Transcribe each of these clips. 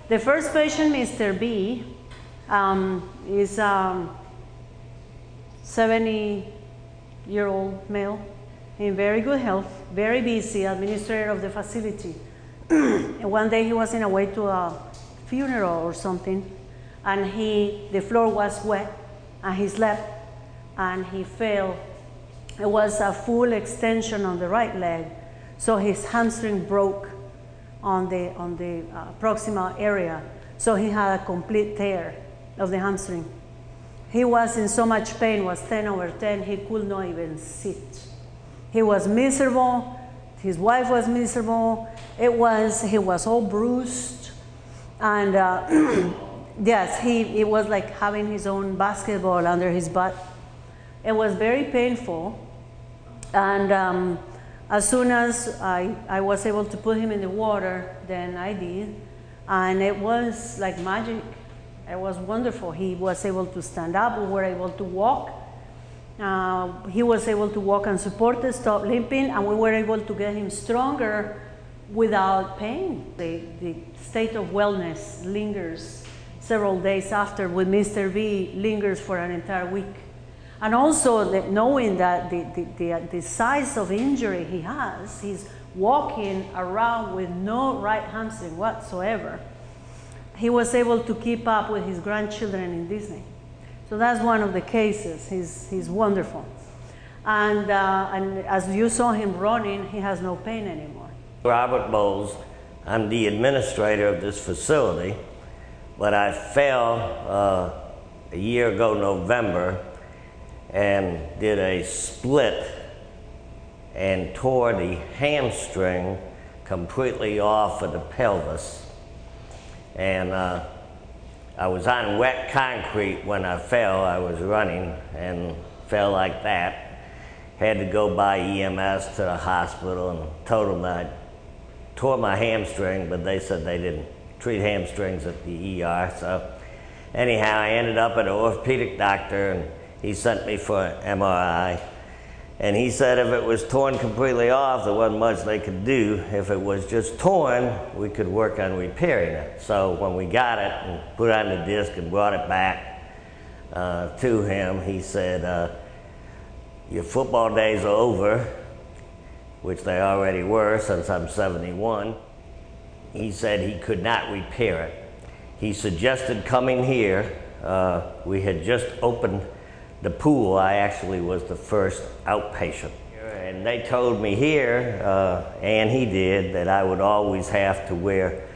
The first patient, Mr. B, is 70-year-old male in very good health, very busy, administrator of the facility. And one day he was in a way to a funeral or something, and the floor was wet, and he slept, and he fell. It was a full extension on the right leg, so his hamstring broke on the proximal area, so he had a complete tear of the hamstring. He was in so much pain, was 10/10, he could not even sit. He was miserable, his wife was miserable, he was all bruised, and yes, it was like having his own basketball under his butt. It was very painful, and as soon as I was able to put him in the water, then I did, and it was like magic. It was wonderful. He was able to stand up, we were able to walk. He was able to walk unsupported, stop limping, and we were able to get him stronger without pain. The state of wellness lingers several days after. With Mr. B, lingers for an entire week. And also knowing that the size of injury he has, he's walking around with no right hamstring whatsoever. He was able to keep up with his grandchildren in Disney. So that's one of the cases. He's wonderful. And as you saw him running, he has no pain anymore. Robert Bowles, I'm the administrator of this facility, but I fell a year ago November and did a split and tore the hamstring completely off of the pelvis. And I was on wet concrete when I fell. I was running and fell like that. Had to go by EMS to the hospital and told them I tore my hamstring, but they said they didn't treat hamstrings at the ER. So anyhow, I ended up at an orthopedic doctor, and he sent me for an MRI. And he said if it was torn completely off, there wasn't much they could do. If it was just torn, we could work on repairing it. So when we got it and put it on the disc and brought it back to him, he said, your football days are over, which they already were since I'm 71. He said he could not repair it. He suggested coming here. We had just opened the pool. I actually was the first outpatient. And they told me here, and he did, that I would always have to wear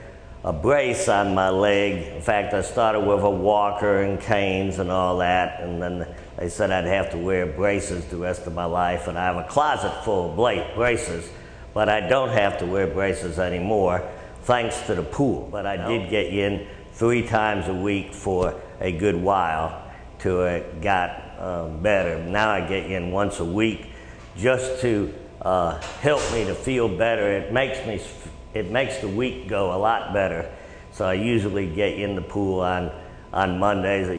a brace on my leg. In fact, I started with a walker and canes and all that, and then they said I'd have to wear braces the rest of my life, and I have a closet full of braces, but I don't have to wear braces anymore, thanks to the pool. But I did get in 3 times a week for a good while till it got better. Now I get in once a week just to help me to feel better. It makes the week go a lot better. So I usually get in the pool on Mondays,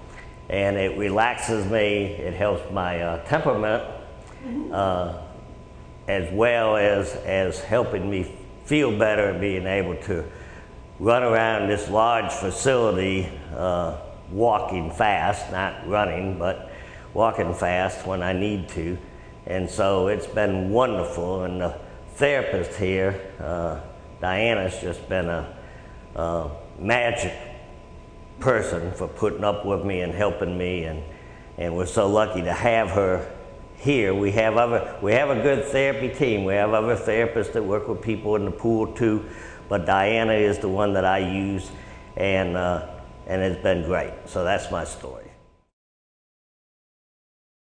and it relaxes me. It helps my temperament, as well as helping me feel better, being able to run around this large facility, walking fast, not running, but walking fast when I need to. And so it's been wonderful. And the therapist here, Diana's just been a magic person for putting up with me and helping me, and we're so lucky to have her here. We have a good therapy team. We have other therapists that work with people in the pool too, but Diana is the one that I use, and it's been great. So that's my story.